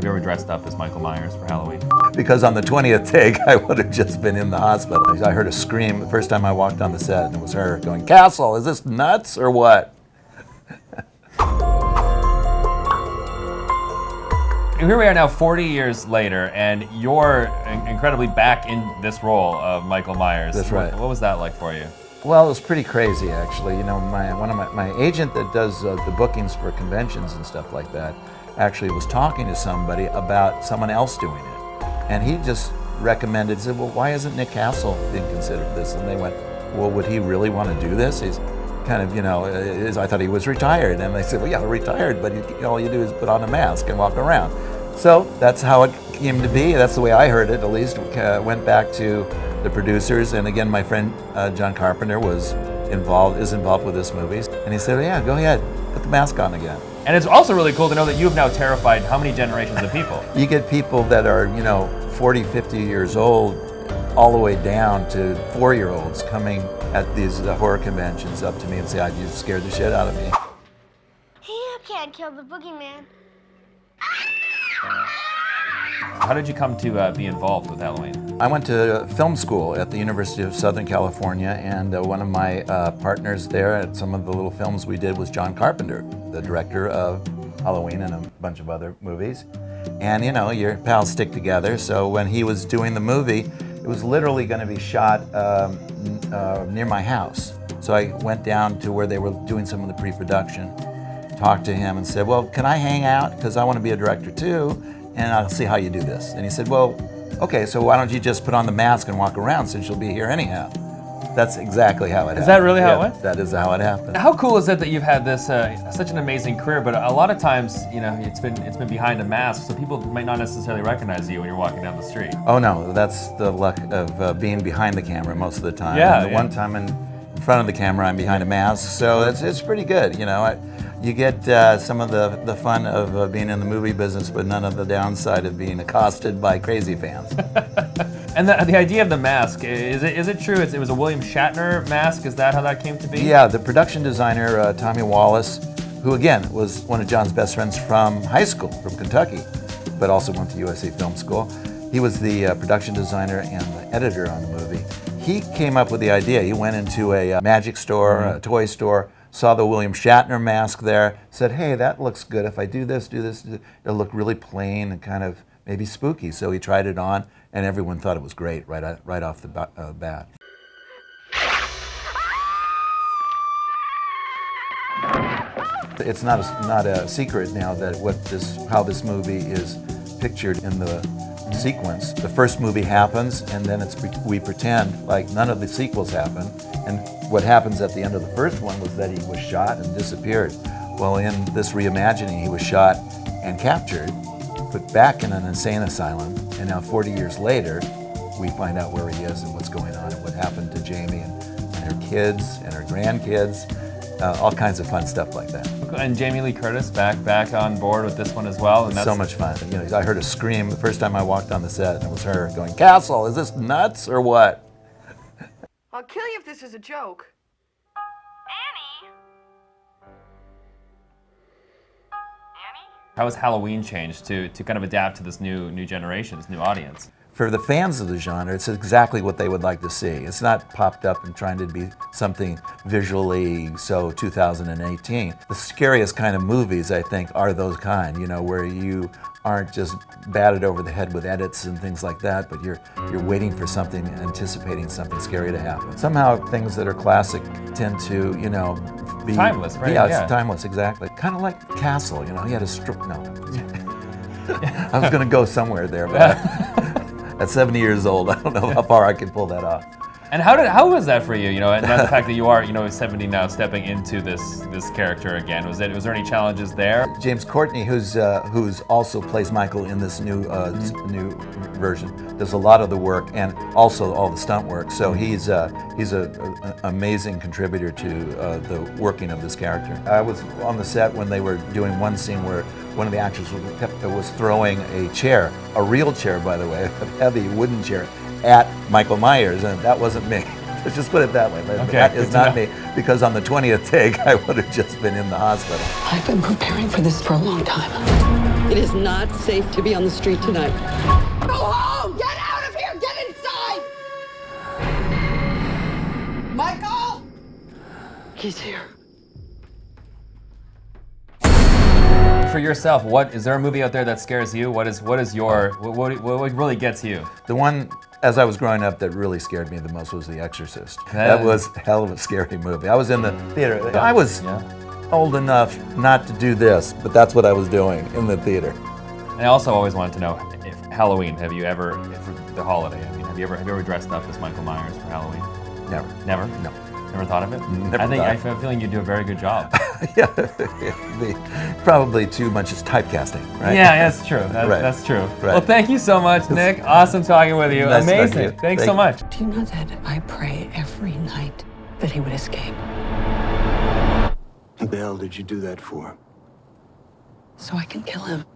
Have you ever dressed up as Michael Myers for Halloween? Because on the 20th take, I would have just been in the hospital. I heard a scream the first time I walked on the set, and it was her going, "Castle, is this nuts or what?" Here we are now 40 years later, and you're incredibly back in this role of Michael Myers. That's right. What was that like for you? Well, it was pretty crazy, actually. You know, my agent that does the bookings for conventions and stuff like that actually was talking to somebody about someone else doing it. And he just recommended, said, "Well, why isn't Nick Castle being considered for this?" And they went, "Well, would he really want to do this? He's kind of, you know, I thought he was retired." And they said, "Well, yeah, retired, but all you do is put on a mask and walk around." So that's how it came to be. That's the way I heard it, at least. Went back to the producers, and again, my friend John Carpenter is involved with this movie. And he said, "Oh, yeah, go ahead, put the mask on again." And it's also really cool to know that you have now terrified how many generations of people? You get people that are, 40, 50 years old, all the way down to 4-year-olds coming at these horror conventions up to me and say, "You scared the shit out of me." You can't kill the boogeyman. How did you come to be involved with Halloween? I went to film school at the University of Southern California, and one of my partners there at some of the little films we did was John Carpenter, the director of Halloween and a bunch of other movies. And your pals stick together, so when he was doing the movie, it was literally going to be shot near my house. So I went down to where they were doing some of the pre-production, talked to him and said, "Well, can I hang out? Because I want to be a director too, and I'll see how you do this." And he said, "Well, okay, so why don't you just put on the mask and walk around since you'll be here anyhow?" That's exactly how it happened. Is that really how it went? That is how it happened. How cool is it that you've had this such an amazing career, but a lot of times, it's been behind a mask, so people might not necessarily recognize you when you're walking down the street. Oh no, that's the luck of being behind the camera most of the time. Yeah. And the one time in front of the camera, I'm behind a mask, so it's pretty good. You get some of the fun of being in the movie business, but none of the downside of being accosted by crazy fans. And the idea of the mask, is it true? It was a William Shatner mask? Is that how that came to be? Yeah, the production designer, Tommy Wallace, who again was one of John's best friends from high school, from Kentucky, but also went to USC Film School. He was the production designer and the editor on the movie. He came up with the idea. He went into a magic store, a toy store, saw the William Shatner mask there, said, "Hey, that looks good. If I do this, it'll look really plain and kind of maybe spooky." So he tried it on, and everyone thought it was great right off the bat. It's not a secret now that how this movie is pictured in the sequence. The first movie happens, and then we pretend like none of the sequels happen. And what happens at the end of the first one was that he was shot and disappeared. Well, in this reimagining, he was shot and captured, put back in an insane asylum, and now 40 years later, we find out where he is and what's going on and what happened to Jamie and her kids and her grandkids, all kinds of fun stuff like that. And Jamie Lee Curtis back on board with this one as well. And it's so much fun. I heard a scream the first time I walked on the set, and it was her going, "Castle, is this nuts or what?" I'll kill you if this is a joke. Annie? How has Halloween changed to kind of adapt to this new generation, this new audience? For the fans of the genre, it's exactly what they would like to see. It's not popped up and trying to be something visually so 2018. The scariest kind of movies, I think, are those kind, where you aren't just batted over the head with edits and things like that, but you're waiting for something, anticipating something scary to happen. Somehow things that are classic tend to, be timeless, right? Yeah, it's timeless, exactly. Kind of like Castle, he had a stroke. No. I was going to go somewhere there, but at 70 years old, I don't know how far I can pull that off. And how was that for you? And the fact that you are 70 now, stepping into this character again. Was there any challenges there? James Courtney, who's also plays Michael in this new version, does a lot of the work and also all the stunt work. So he's an amazing contributor to the working of this character. I was on the set when they were doing one scene where one of the actors was throwing a chair, a real chair, by the way, a heavy wooden chair, at Michael Myers, and that wasn't me. Let's just put it that way. Okay, that is not me, because on the 20th take, I would have just been in the hospital. I've been preparing for this for a long time. It is not safe to be on the street tonight. Go home! Get out of here! Get inside! Michael! He's here. For yourself, what is there a movie out there that scares you? What really gets you? The one, as I was growing up, that really scared me the most was The Exorcist. Yeah. That was a hell of a scary movie. I was in the theater. I was old enough not to do this, but that's what I was doing in the theater. And I also always wanted to know if Halloween. Have you ever, for the holiday? I mean, have you ever dressed up as Michael Myers for Halloween? Never. Never. No. Never thought of it? Never I think thought. I have a feeling you do a very good job. Yeah, probably too much is typecasting, right? Yeah, that's true. Right. That's true. Right. Well, thank you so much, Nick. Awesome talking with you. Nice talking to Amazing. you. Thanks so Thank much. Do you know that I pray every night that he would escape? What the hell did you do that for? So I can kill him.